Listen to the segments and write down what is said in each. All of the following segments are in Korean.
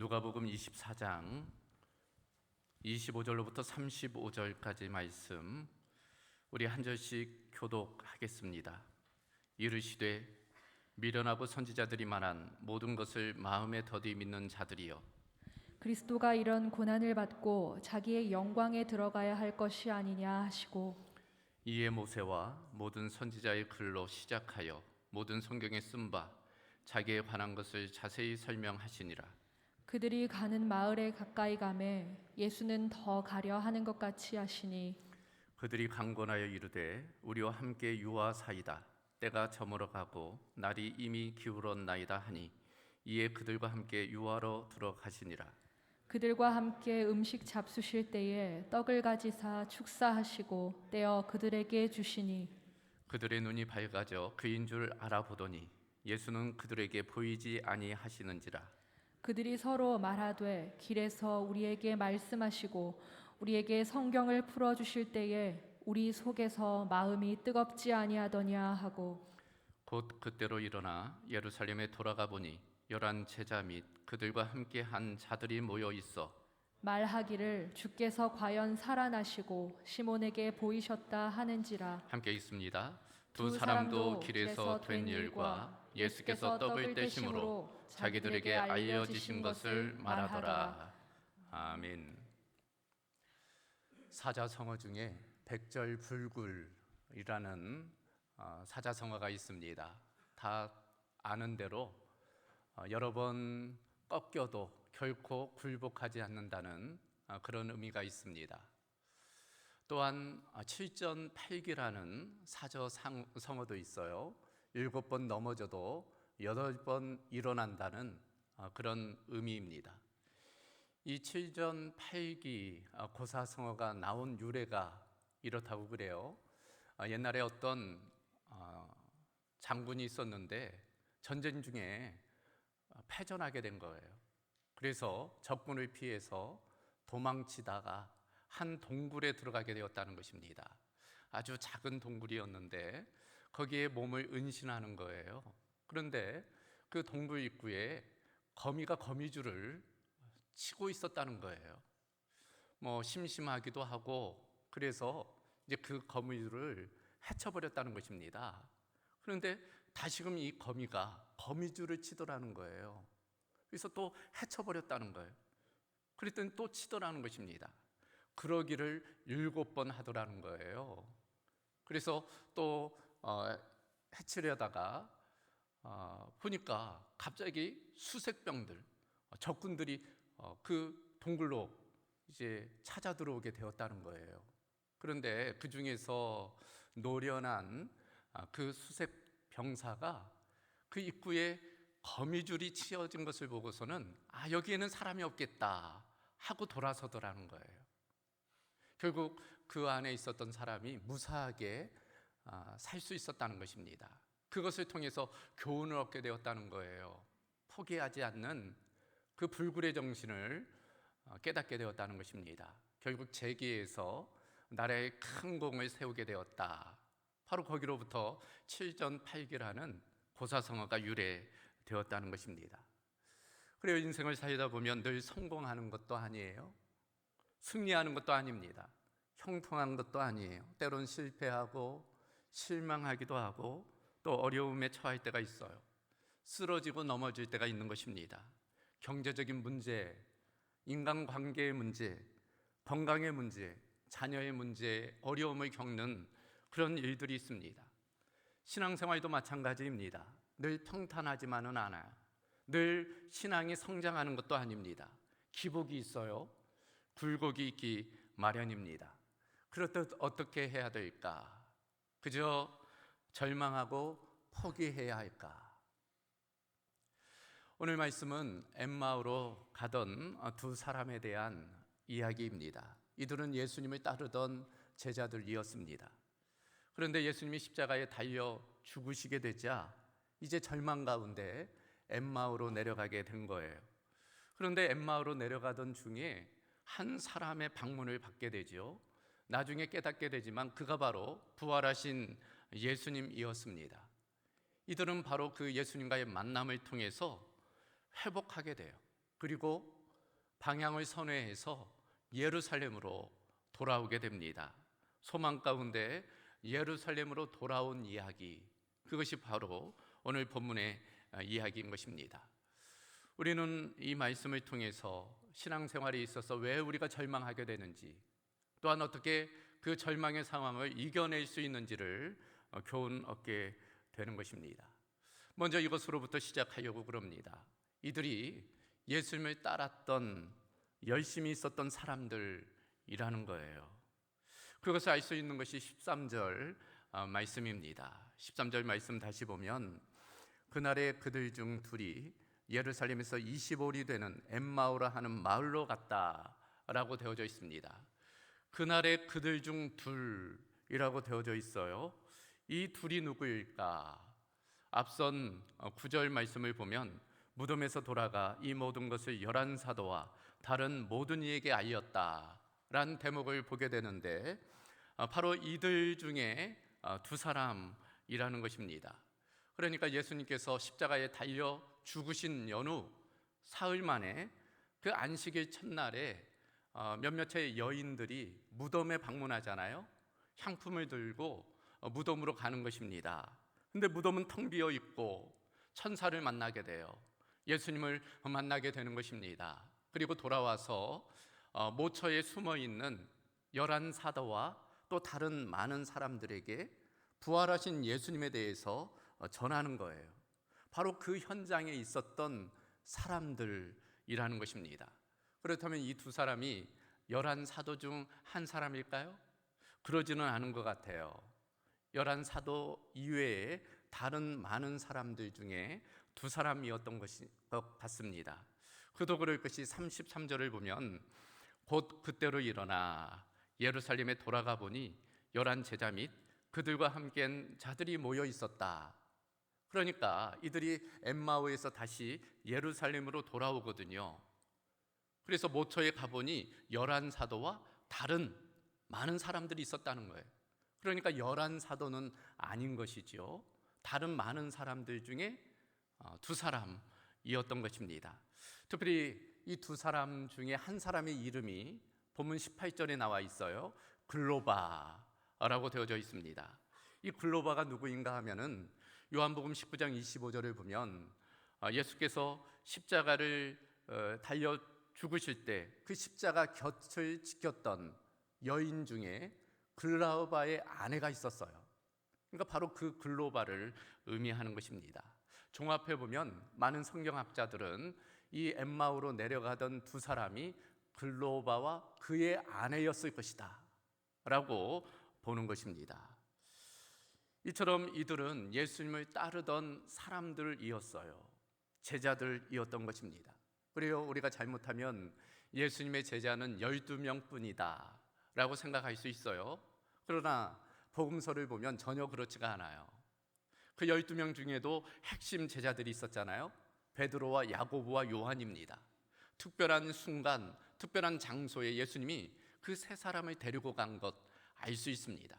누가복음 24장 25절로부터 35절까지 말씀 우리 한 절씩 교독하겠습니다. 이르시되 미련하고 선지자들이 말한 모든 것을 마음에 더디 믿는 자들이여, 그리스도가 이런 고난을 받고 자기의 영광에 들어가야 할 것이 아니냐 하시고, 이에 모세와 모든 선지자의 글로 시작하여 모든 성경에 쓴 바 자기에 관한 것을 자세히 설명하시니라. 그들이 가는 마을에 가까이 가매 예수는 더 가려 하는 것 같이 하시니, 그들이 강권하여 이르되 우리와 함께 유하사이다. 때가 저물어 가고 날이 이미 기울었나이다 하니, 이에 그들과 함께 유하로 들어가시니라. 그들과 함께 음식 잡수실 때에 떡을 가지사 축사하시고 떼어 그들에게 주시니, 그들의 눈이 밝아져 그인 줄 알아보더니 예수는 그들에게 보이지 아니하시는지라. 그들이 서로 말하되 길에서 우리에게 말씀하시고 우리에게 성경을 풀어주실 때에 우리 속에서 마음이 뜨겁지 아니하더냐 하고, 곧 그때로 일어나 예루살렘에 돌아가 보니 11 제자 및 그들과 함께 한 자들이 모여 있어 말하기를 주께서 과연 살아나시고 시몬에게 보이셨다 하는지라. 함께 있습니다. 두 사람도 길에서 된 일과 예수께서 떡을 떼심으로 자기들에게 알려지신 것을 말하더라. 아멘. 사자성어 중에 백절불굴이라는 사자성어가 있습니다. 다 아는 대로 여러 번 꺾여도 결코 굴복하지 않는다는 그런 의미가 있습니다. 또한 7전8기라는 사자성어도 있어요. 7번 넘어져도 8번 일어난다는 그런 의미입니다. 이 7전8기 고사성어가 나온 유래가 이렇다고 그래요. 옛날에 어떤 장군이 있었는데 전쟁 중에 패전하게 된 거예요. 그래서 적군을 피해서 도망치다가 한 동굴에 들어가게 되었다는 것입니다. 아주 작은 동굴이었는데 거기에 몸을 은신하는 거예요. 그런데 그 동굴 입구에 거미가 거미줄을 치고 있었다는 거예요. 심심하기도 하고 그래서 이제 그 거미줄을 해쳐버렸다는 것입니다. 그런데 다시금 이 거미가 거미줄을 치더라는 거예요. 그래서 또 해쳐버렸다는 거예요. 그랬더니 또 치더라는 것입니다. 그러기를 7번 하더라는 거예요. 그래서 또 해치려다가 보니까 갑자기 수색병들, 적군들이 그 동굴로 이제 찾아 들어오게 되었다는 거예요. 그런데 그 중에서 노련한 그 수색병사가 그 입구에 거미줄이 치어진 것을 보고서는 여기에는 사람이 없겠다 하고 돌아서더라는 거예요. 결국 그 안에 있었던 사람이 무사하게 살 수 있었다는 것입니다. 그것을 통해서 교훈을 얻게 되었다는 거예요. 포기하지 않는 그 불굴의 정신을 깨닫게 되었다는 것입니다. 결국 재기에서 나라의 큰 공을 세우게 되었다. 바로 거기로부터 7전8기라는 고사성어가 유래되었다는 것입니다. 그래요, 인생을 살다 보면 늘 성공하는 것도 아니에요. 승리하는 것도 아닙니다. 형통한 것도 아니에요. 때론 실패하고 실망하기도 하고 또 어려움에 처할 때가 있어요. 쓰러지고 넘어질 때가 있는 것입니다. 경제적인 문제, 인간관계의 문제, 건강의 문제, 자녀의 문제, 어려움을 겪는 그런 일들이 있습니다. 신앙생활도 마찬가지입니다. 늘 평탄하지만은 않아요. 늘 신앙이 성장하는 것도 아닙니다. 기복이 있어요. 굴곡이 있기 마련입니다. 그럴 때 어떻게 해야 될까? 그저 절망하고 포기해야 할까? 오늘 말씀은 엠마오로 가던 두 사람에 대한 이야기입니다. 이들은 예수님을 따르던 제자들이었습니다. 그런데 예수님이 십자가에 달려 죽으시게 되자 이제 절망 가운데 엠마오로 내려가게 된 거예요. 그런데 엠마오로 내려가던 중에 한 사람의 방문을 받게 되죠. 나중에 깨닫게 되지만 그가 바로 부활하신 예수님이었습니다. 이들은 바로 그 예수님과의 만남을 통해서 회복하게 돼요. 그리고 방향을 선회해서 예루살렘으로 돌아오게 됩니다. 소망 가운데 예루살렘으로 돌아온 이야기, 그것이 바로 오늘 본문의 이야기인 것입니다. 우리는 이 말씀을 통해서 신앙생활에 있어서 왜 우리가 절망하게 되는지, 또한 어떻게 그 절망의 상황을 이겨낼 수 있는지를 교훈 얻게 되는 것입니다. 먼저 이것으로부터 시작하려고 그럽니다. 이들이 예수님을 따랐던, 열심히 있었던 사람들이라는 거예요. 그것을 알 수 있는 것이 13절 말씀입니다. 13절 말씀 다시 보면, 그날에 그들 중 둘이 예루살렘에서 25里되는 엠마오라 하는 마을로 갔다라고 되어져 있습니다. 그날에 그들 중 둘이라고 되어져 있어요. 이 둘이 누구일까? 앞선 9절 말씀을 보면 무덤에서 돌아가 이 모든 것을 11사도와 다른 모든 이에게 알렸다라는 대목을 보게 되는데, 바로 이들 중에 두 사람이라는 것입니다. 그러니까 예수님께서 십자가에 달려 죽으신 연후 사흘 만에 그 안식일 첫날에 몇몇의 여인들이 무덤에 방문하잖아요. 향품을 들고 무덤으로 가는 것입니다. 근데 무덤은 텅 비어 있고 천사를 만나게 돼요. 예수님을 만나게 되는 것입니다. 그리고 돌아와서 모처에 숨어 있는 11사도와 또 다른 많은 사람들에게 부활하신 예수님에 대해서 전하는 거예요. 바로 그 현장에 있었던 사람들이라는 것입니다. 그렇다면 이 두 사람이 11사도 중 한 사람일까요? 그러지는 않은 것 같아요. 11사도 이외에 다른 많은 사람들 중에 두 사람이었던 것 같습니다. 그도 그럴 것이 33절을 보면, 곧 그때로 일어나 예루살렘에 돌아가 보니 11제자 및 그들과 함께한 자들이 모여 있었다. 그러니까 이들이 엠마오에서 다시 예루살렘으로 돌아오거든요. 그래서 모처에 가보니 11사도와 다른 많은 사람들이 있었다는 거예요. 그러니까 11사도는 아닌 것이죠. 다른 많은 사람들 중에 두 사람이었던 것입니다. 특별히 이 두 사람 중에 한 사람의 이름이 본문 18절에 나와 있어요. 글로바라고 되어져 있습니다. 이 글로바가 누구인가 하면은 요한복음 19장 25절을 보면 예수께서 십자가를 달려 죽으실 때 그 십자가 곁을 지켰던 여인 중에 글로바의 아내가 있었어요. 그러니까 바로 그 글로바를 의미하는 것입니다. 종합해 보면 많은 성경학자들은 이 엠마오로 내려가던 두 사람이 글로바와 그의 아내였을 것이다 라고 보는 것입니다. 이처럼 이들은 예수님을 따르던 사람들이었어요. 제자들이었던 것입니다. 그래요, 우리가 잘못하면 예수님의 제자는 12명뿐이다 라고 생각할 수 있어요. 그러나 복음서를 보면 전혀 그렇지가 않아요. 그 12명 중에도 핵심 제자들이 있었잖아요. 베드로와 야고보와 요한입니다. 특별한 순간, 특별한 장소에 예수님이 그 세 사람을 데리고 간 것 알 수 있습니다.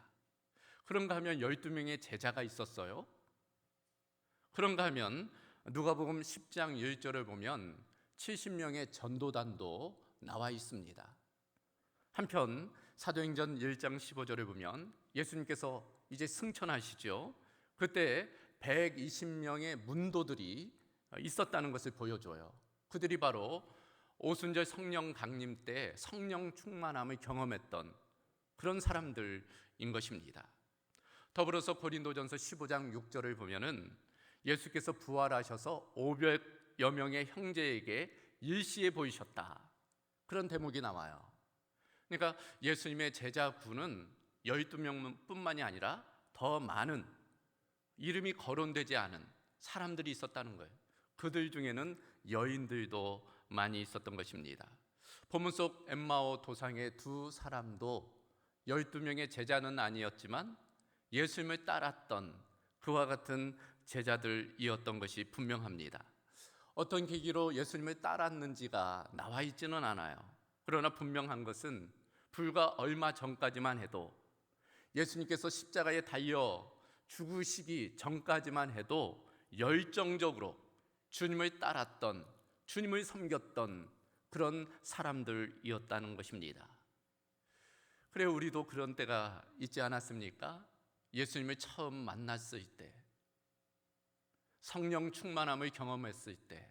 그런가 하면 12명의 제자가 있었어요. 그런가 하면 누가복음 10장 1절을 보면 70명의 전도단도 나와 있습니다. 한편 사도행전 1장 15절을 보면 예수님께서 이제 승천하시죠. 그때 120명의 문도들이 있었다는 것을 보여줘요. 그들이 바로 오순절 성령 강림 때 성령 충만함을 경험했던 그런 사람들인 것입니다. 더불어서 고린도전서 15장 6절을 보면은 예수께서 부활하셔서 500여 명의 형제에게 일시에 보이셨다, 그런 대목이 나와요. 그러니까 예수님의 제자군은 12명뿐만이 아니라 더 많은 이름이 거론되지 않은 사람들이 있었다는 거예요. 그들 중에는 여인들도 많이 있었던 것입니다. 본문 속 엠마오 도상의 두 사람도 12명의 제자는 아니었지만 예수님을 따랐던 그와 같은 제자들이었던 것이 분명합니다. 어떤 계기로 예수님을 따랐는지가 나와 있지는 않아요. 그러나 분명한 것은 불과 얼마 전까지만 해도, 예수님께서 십자가에 달려 죽으시기 전까지만 해도 열정적으로 주님을 따랐던 주님을 섬겼던 그런 사람들이었다는 것입니다. 그래, 우리도 그런 때가 있지 않았습니까? 예수님을 처음 만났을 때, 성령 충만함을 경험했을 때,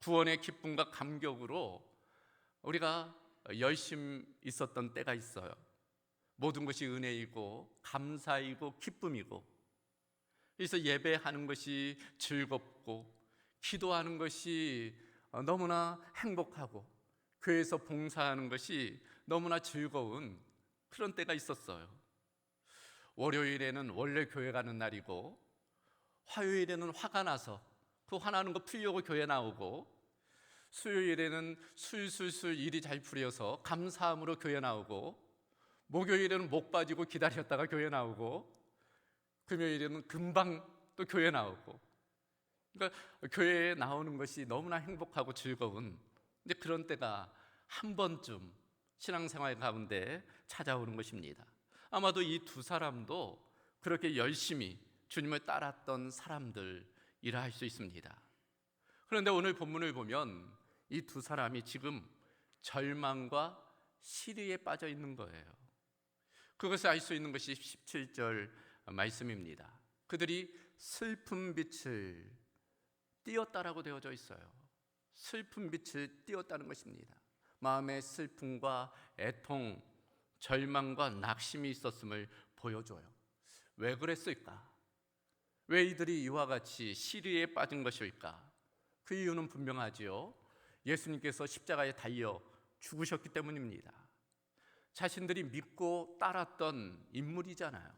구원의 기쁨과 감격으로 우리가 열심 있었던 때가 있어요. 모든 것이 은혜이고 감사이고 기쁨이고, 그래서 예배하는 것이 즐겁고 기도하는 것이 너무나 행복하고 교회에서 봉사하는 것이 너무나 즐거운 그런 때가 있었어요. 월요일에는 원래 교회 가는 날이고, 화요일에는 화가 나서 그 화나는 거 풀려고 교회 나오고, 수요일에는 술술술 일이 잘 풀려서 감사함으로 교회 나오고, 목요일에는 목 빠지고 기다렸다가 교회 나오고, 금요일에는 금방 또 교회 나오고, 그러니까 교회에 나오는 것이 너무나 행복하고 즐거운 이제 그런 때가 한 번쯤 신앙생활 가운데 찾아오는 것입니다. 아마도 이 두 사람도 그렇게 열심히 주님을 따랐던 사람들이라 할 수 있습니다. 그런데 오늘 본문을 보면 이 두 사람이 지금 절망과 시리에 빠져 있는 거예요. 그것을 알 수 있는 것이 17절 말씀입니다. 그들이 슬픈 빛을 띄었다라고 되어져 있어요. 슬픈 빛을 띄었다는 것입니다. 마음에 슬픔과 애통, 절망과 낙심이 있었음을 보여줘요. 왜 그랬을까? 왜 이들이 이와 같이 시리에 빠진 것일까? 그 이유는 분명하지요. 예수님께서 십자가에 달려 죽으셨기 때문입니다. 자신들이 믿고 따랐던 인물이잖아요.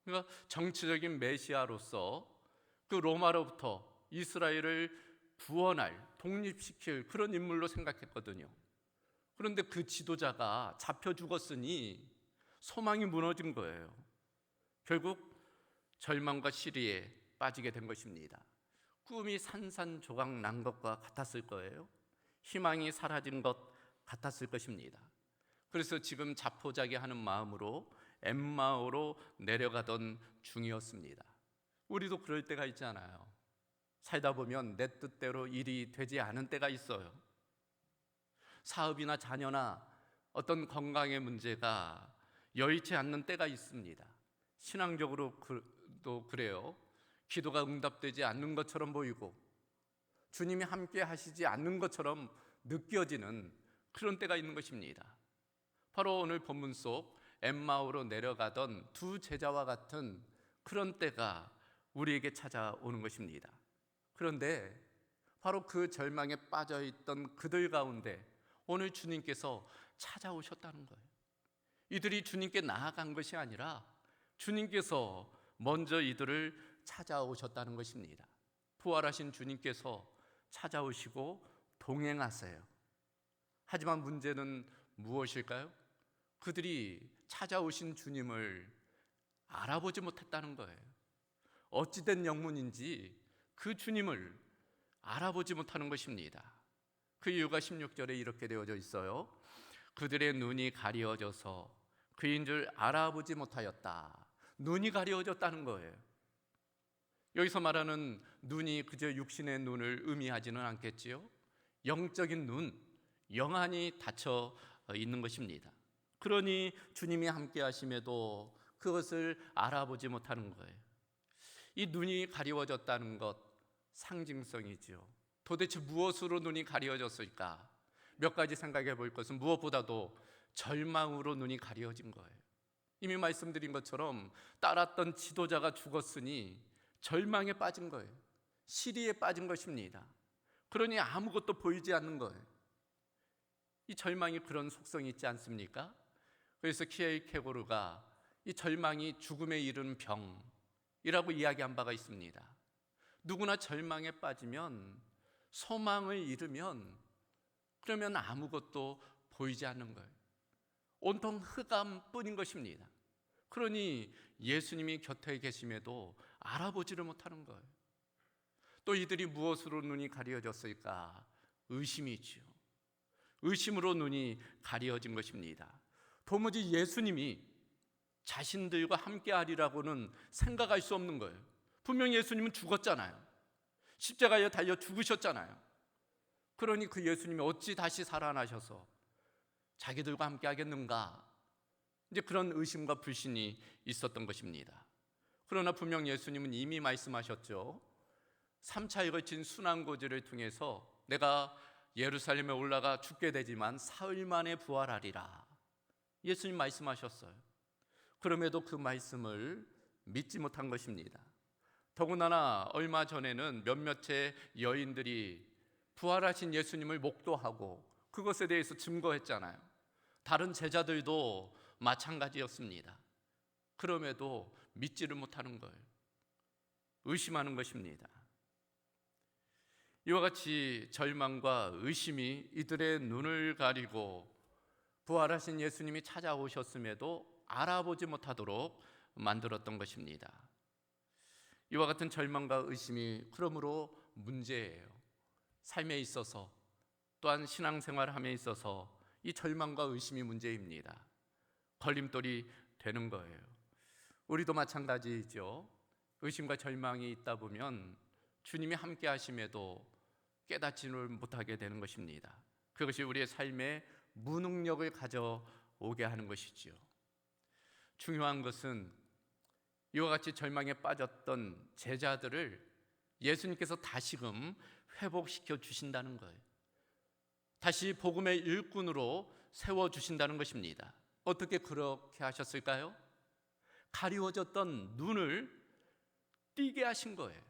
그러니까 정치적인 메시아로서 그 로마로부터 이스라엘을 구원할, 독립시킬 그런 인물로 생각했거든요. 그런데 그 지도자가 잡혀 죽었으니 소망이 무너진 거예요. 결국 절망과 시리에 빠지게 된 것입니다. 꿈이 산산조각 난 것과 같았을 거예요. 희망이 사라진 것 같았을 것입니다. 그래서 지금 자포자기하는 마음으로 엠마오로 내려가던 중이었습니다. 우리도 그럴 때가 있잖아요. 살다 보면 내 뜻대로 일이 되지 않은 때가 있어요. 사업이나 자녀나 어떤 건강의 문제가 여의치 않는 때가 있습니다. 신앙적으로도 그래요. 기도가 응답되지 않는 것처럼 보이고 주님이 함께 하시지 않는 것처럼 느껴지는 그런 때가 있는 것입니다. 바로 오늘 본문 속 엠마오로 내려가던 두 제자와 같은 그런 때가 우리에게 찾아오는 것입니다. 그런데 바로 그 절망에 빠져있던 그들 가운데 오늘 주님께서 찾아오셨다는 거예요. 이들이 주님께 나아간 것이 아니라 주님께서 먼저 이들을 찾아오셨다는 것입니다. 부활하신 주님께서 찾아오시고 동행하세요. 하지만 문제는 무엇일까요? 그들이 찾아오신 주님을 알아보지 못했다는 거예요. 어찌된 영문인지 그 주님을 알아보지 못하는 것입니다. 그 이유가 16절에 이렇게 되어져 있어요. 그들의 눈이 가려져서 그인 줄 알아보지 못하였다. 눈이 가려졌다는 거예요. 여기서 말하는 눈이 그저 육신의 눈을 의미하지는 않겠지요. 영적인 눈, 영안이 닫혀 있는 것입니다. 그러니 주님이 함께 하심에도 그것을 알아보지 못하는 거예요. 이 눈이 가리워졌다는 것 상징성이지요. 도대체 무엇으로 눈이 가리워졌을까? 몇 가지 생각해 볼 것은 무엇보다도 절망으로 눈이 가리워진 거예요. 이미 말씀드린 것처럼 따랐던 지도자가 죽었으니 절망에 빠진 거예요. 시리에 빠진 것입니다. 그러니 아무것도 보이지 않는 거예요. 이 절망이 그런 속성이 있지 않습니까? 그래서 키에르케고르가 이 절망이 죽음에 이르는 병이라고 이야기한 바가 있습니다. 누구나 절망에 빠지면, 소망을 잃으면 그러면 아무것도 보이지 않는 거예요. 온통 흑암뿐인 것입니다. 그러니 예수님이 곁에 계심에도 알아보지를 못하는 거예요. 또 이들이 무엇으로 눈이 가려졌을까? 의심이지요. 의심으로 눈이 가려진 것입니다. 도무지 예수님이 자신들과 함께 하리라고는 생각할 수 없는 거예요. 분명히 예수님은 죽었잖아요. 십자가에 달려 죽으셨잖아요. 그러니 그 예수님이 어찌 다시 살아나셔서 자기들과 함께 하겠는가? 이제 그런 의심과 불신이 있었던 것입니다. 그러나 분명 예수님은 이미 말씀하셨죠. 3차에 걸친 순환고지를 통해서 내가 예루살렘에 올라가 죽게 되지만 사흘 만에 부활하리라. 예수님 말씀하셨어요. 그럼에도 그 말씀을 믿지 못한 것입니다. 더군다나 얼마 전에는 몇몇의 여인들이 부활하신 예수님을 목도하고 그것에 대해서 증거했잖아요. 다른 제자들도 마찬가지였습니다. 그럼에도 믿지를 못하는 거예요. 의심하는 것입니다. 이와 같이 절망과 의심이 이들의 눈을 가리고 부활하신 예수님이 찾아오셨음에도 알아보지 못하도록 만들었던 것입니다. 이와 같은 절망과 의심이 그러므로 문제예요. 삶에 있어서 또한 신앙생활함에 있어서 이 절망과 의심이 문제입니다. 걸림돌이 되는 거예요. 우리도 마찬가지죠. 의심과 절망이 있다 보면 주님이 함께 하심에도 깨닫지를 못하게 되는 것입니다. 그것이 우리의 삶에 무능력을 가져오게 하는 것이지요. 중요한 것은 이와 같이 절망에 빠졌던 제자들을 예수님께서 다시금 회복시켜 주신다는 거예요. 다시 복음의 일꾼으로 세워주신다는 것입니다. 어떻게 그렇게 하셨을까요? 가리워졌던 눈을 띄게 하신 거예요.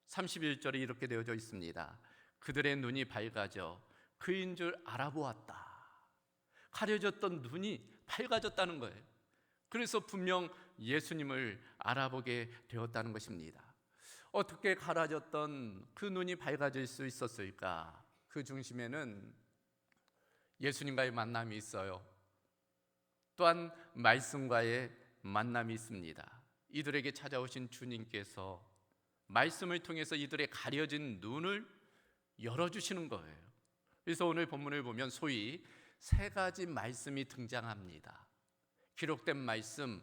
31절에 이렇게 되어져 있습니다. 그들의 눈이 밝아져 그인 줄 알아보았다. 가려졌던 눈이 밝아졌다는 거예요. 그래서 분명 예수님을 알아보게 되었다는 것입니다. 어떻게 가려졌던 그 눈이 밝아질 수 있었을까? 그 중심에는 예수님과의 만남이 있어요. 또한 말씀과의 만남이 있습니다. 이들에게 찾아오신 주님께서 말씀을 통해서 이들의 가려진 눈을 열어주시는 거예요. 그래서 오늘 본문을 보면 소위 세 가지 말씀이 등장합니다. 기록된 말씀,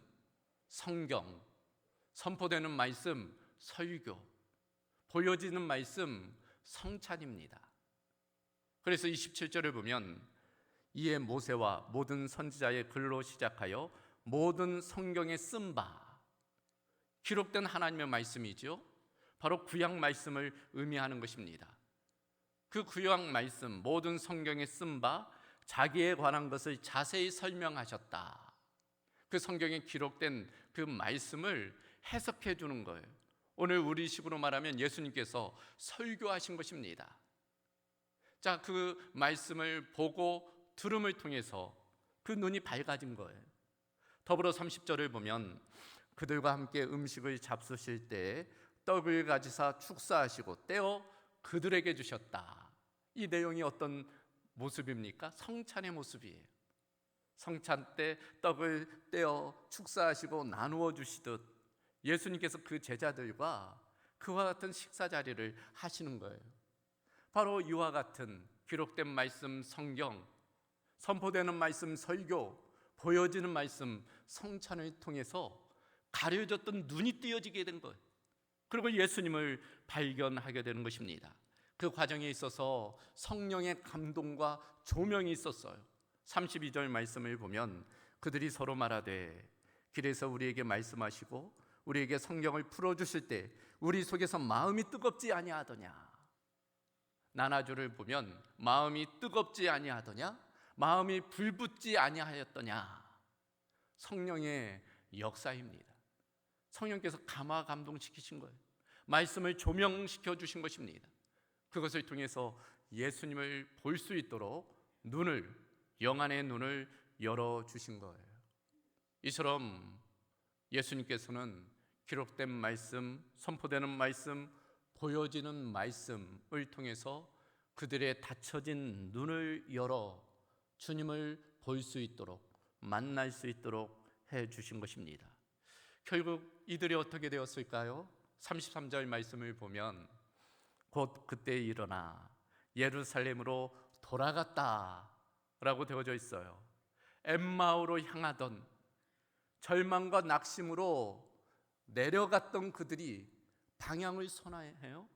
성경, 선포되는 말씀, 설교, 보여지는 말씀, 성찬입니다. 그래서 27절을 보면 이에 모세와 모든 선지자의 글로 시작하여 모든 성경에 쓴 바, 기록된 하나님의 말씀이죠. 바로 구약 말씀을 의미하는 것입니다. 그 구약 말씀, 모든 성경에 쓴 바 자기에 관한 것을 자세히 설명하셨다. 그 성경에 기록된 그 말씀을 해석해 주는 거예요. 오늘 우리식으로 말하면 예수님께서 설교하신 것입니다. 자, 그 말씀을 보고 들음을 통해서 그 눈이 밝아진 거예요. 더불어 30절을 보면 그들과 함께 음식을 잡수실 때 떡을 가지사 축사하시고 떼어 그들에게 주셨다. 이 내용이 어떤 모습입니까? 성찬의 모습이에요. 성찬 때 떡을 떼어 축사하시고 나누어 주시듯 예수님께서 그 제자들과 그와 같은 식사 자리를 하시는 거예요. 바로 이와 같은 기록된 말씀 성경, 선포되는 말씀 설교, 보여지는 말씀 성찬을 통해서 가려졌던 눈이 띄어지게 된 거예요. 그리고 예수님을 발견하게 되는 것입니다. 그 과정에 있어서 성령의 감동과 조명이 있었어요. 32절 말씀을 보면 그들이 서로 말하되 길에서 우리에게 말씀하시고 우리에게 성경을 풀어주실 때 우리 속에서 마음이 뜨겁지 아니하더냐. 나나주를 보면 마음이 뜨겁지 아니하더냐, 마음이 불붙지 아니하였더냐. 성령의 역사입니다. 성령께서 감화 감동시키신 거예요. 말씀을 조명시켜 주신 것입니다. 그것을 통해서 예수님을 볼 수 있도록 눈을, 영안의 눈을 열어주신 거예요. 이처럼 예수님께서는 기록된 말씀, 선포되는 말씀, 보여지는 말씀을 통해서 그들의 닫혀진 눈을 열어 주님을 볼 수 있도록, 만날 수 있도록 해주신 것입니다. 결국 이들이 어떻게 되었을까요? 33절 말씀을 보면 곧 그때 일어나 예루살렘으로 돌아갔다 라고 되어져 있어요. 엠마오로 향하던, 절망과 낙심으로 내려갔던 그들이 방향을 선회해요.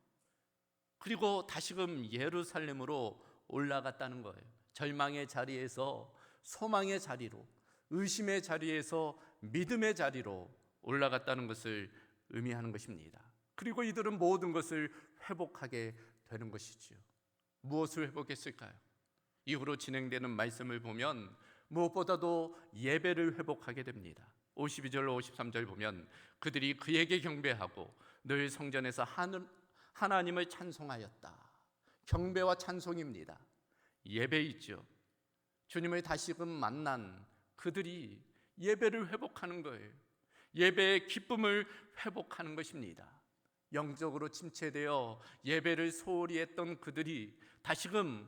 그리고 다시금 예루살렘으로 올라갔다는 거예요. 절망의 자리에서 소망의 자리로, 의심의 자리에서 믿음의 자리로 올라갔다는 것을 의미하는 것입니다. 그리고 이들은 모든 것을 회복하게 되는 것이지요. 무엇을 회복했을까요? 이후로 진행되는 말씀을 보면 무엇보다도 예배를 회복하게 됩니다. 52절 53절 보면 그들이 그에게 경배하고 늘 성전에서 하나님을 찬송하였다. 경배와 찬송입니다. 예배이죠. 주님을 다시금 만난 그들이 예배를 회복하는 거예요. 예배의 기쁨을 회복하는 것입니다. 영적으로 침체되어 예배를 소홀히 했던 그들이 다시금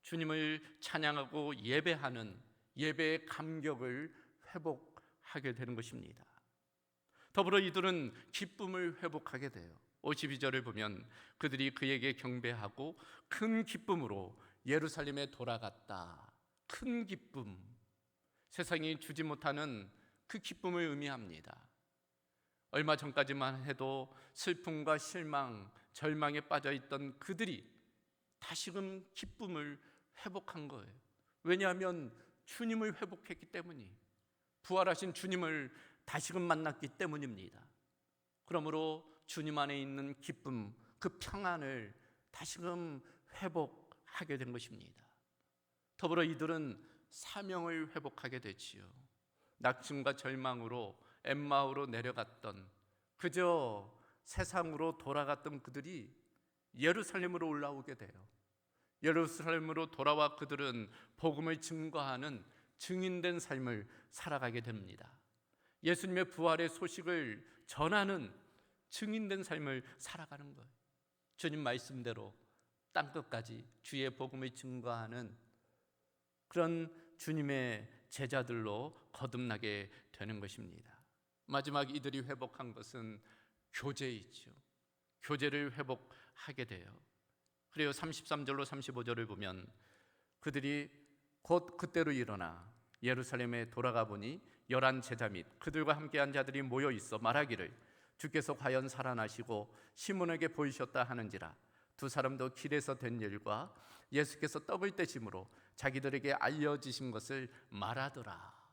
주님을 찬양하고 예배하는 예배의 감격을 회복하게 되는 것입니다. 더불어 이들은 기쁨을 회복하게 돼요. 52절을 보면 그들이 그에게 경배하고 큰 기쁨으로 예루살렘에 돌아갔다. 큰 기쁨, 세상이 주지 못하는 그 기쁨을 의미합니다. 얼마 전까지만 해도 슬픔과 실망, 절망에 빠져있던 그들이 다시금 기쁨을 회복한 거예요. 왜냐하면 주님을 회복했기 때문이, 부활하신 주님을 다시금 만났기 때문입니다. 그러므로 주님 안에 있는 기쁨, 그 평안을 다시금 회복하게 된 것입니다. 더불어 이들은 사명을 회복하게 되지요. 낙심과 절망으로 엠마오로 내려갔던, 그저 세상으로 돌아갔던 그들이 예루살렘으로 올라오게 돼요. 예루살렘으로 돌아와 그들은 복음을 증거하는 증인된 삶을 살아가게 됩니다. 예수님의 부활의 소식을 전하는 증인된 삶을 살아가는 거예요. 주님 말씀대로 땅끝까지 주의 복음을 증거하는 그런 주님의 제자들로 거듭나게 되는 것입니다. 마지막 이들이 회복한 것은 교제이죠. 교제를 회복하게 돼요. 그래요. 33절로 35절을 보면 그들이 곧 그때로 일어나 예루살렘에 돌아가 보니 11 제자 및 그들과 함께한 자들이 모여 있어 말하기를 주께서 과연 살아나시고 시몬에게 보이셨다 하는지라. 두 사람도 길에서 된 일과 예수께서 떡을 떼심으로 자기들에게 알려지신 것을 말하더라.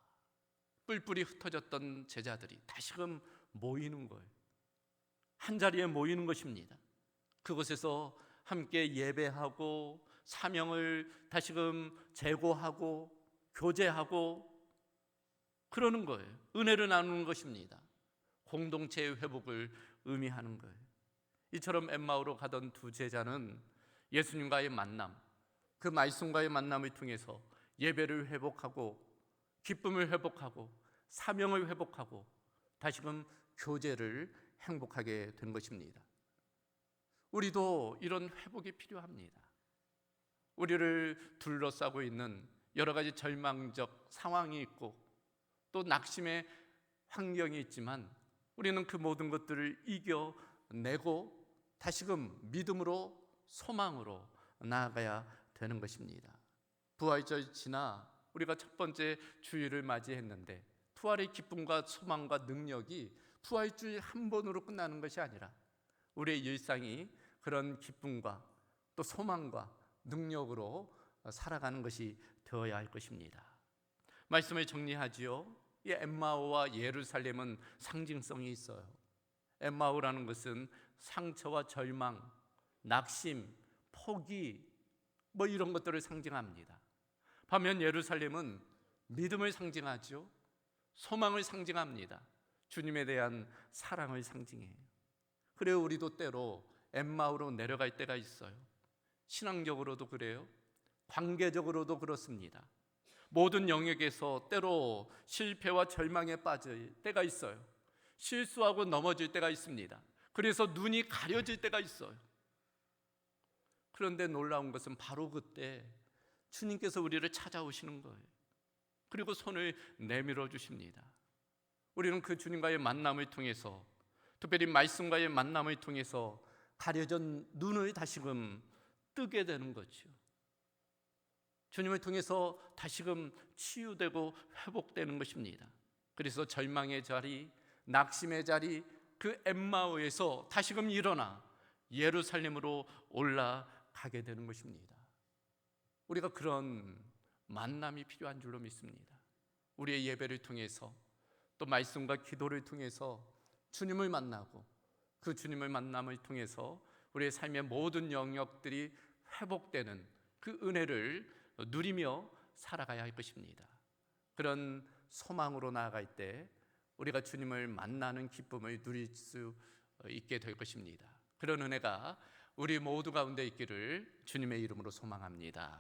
뿔뿔이 흩어졌던 제자들이 다시금 모이는 거예요. 한 자리에 모이는 것입니다. 그곳에서 함께 예배하고 사명을 다시금 재고하고 교제하고 그러는 거예요. 은혜를 나누는 것입니다. 공동체의 회복을 의미하는 거예요. 이처럼 엠마오로 가던 두 제자는 예수님과의 만남, 그 말씀과의 만남을 통해서 예배를 회복하고 기쁨을 회복하고 사명을 회복하고 다시금 교제를 행복하게 된 것입니다. 우리도 이런 회복이 필요합니다. 우리를 둘러싸고 있는 여러 가지 절망적 상황이 있고 또 낙심의 환경이 있지만 우리는 그 모든 것들을 이겨내고 다시금 믿음으로 소망으로 나아가야 되는 것입니다. 부활절 지나 우리가 첫 번째 주일을 맞이했는데 부활의 기쁨과 소망과 능력이 부활주일 한 번으로 끝나는 것이 아니라 우리의 일상이 그런 기쁨과 또 소망과 능력으로 살아가는 것이 되어야 할 것입니다. 말씀을 정리하지요. 이 엠마오와 예루살렘은 상징성이 있어요. 엠마오라는 것은 상처와 절망, 낙심, 포기 이런 것들을 상징합니다. 반면 예루살렘은 믿음을 상징하죠. 소망을 상징합니다. 주님에 대한 사랑을 상징해요. 그래요. 우리도 때로 엠마오로 내려갈 때가 있어요. 신앙적으로도 그래요. 관계적으로도 그렇습니다. 모든 영역에서 때로 실패와 절망에 빠질 때가 있어요. 실수하고 넘어질 때가 있습니다. 그래서 눈이 가려질 때가 있어요. 그런데 놀라운 것은 바로 그때 주님께서 우리를 찾아오시는 거예요. 그리고 손을 내밀어 주십니다. 우리는 그 주님과의 만남을 통해서, 특별히 말씀과의 만남을 통해서 가려진 눈을 다시금 뜨게 되는 거죠. 주님을 통해서 다시금 치유되고 회복되는 것입니다. 그래서 절망의 자리, 낙심의 자리, 그 엠마오에서 다시금 일어나 예루살렘으로 올라가게 되는 것입니다. 우리가 그런 만남이 필요한 줄로 믿습니다. 우리의 예배를 통해서 또 말씀과 기도를 통해서 주님을 만나고 그 주님을 만남을 통해서 우리의 삶의 모든 영역들이 회복되는 그 은혜를 누리며 살아가야 할 것입니다. 그런 소망으로 나아갈 때 우리가 주님을 만나는 기쁨을 누릴 수 있게 될 것입니다. 그런 은혜가 우리 모두 가운데 있기를 주님의 이름으로 소망합니다.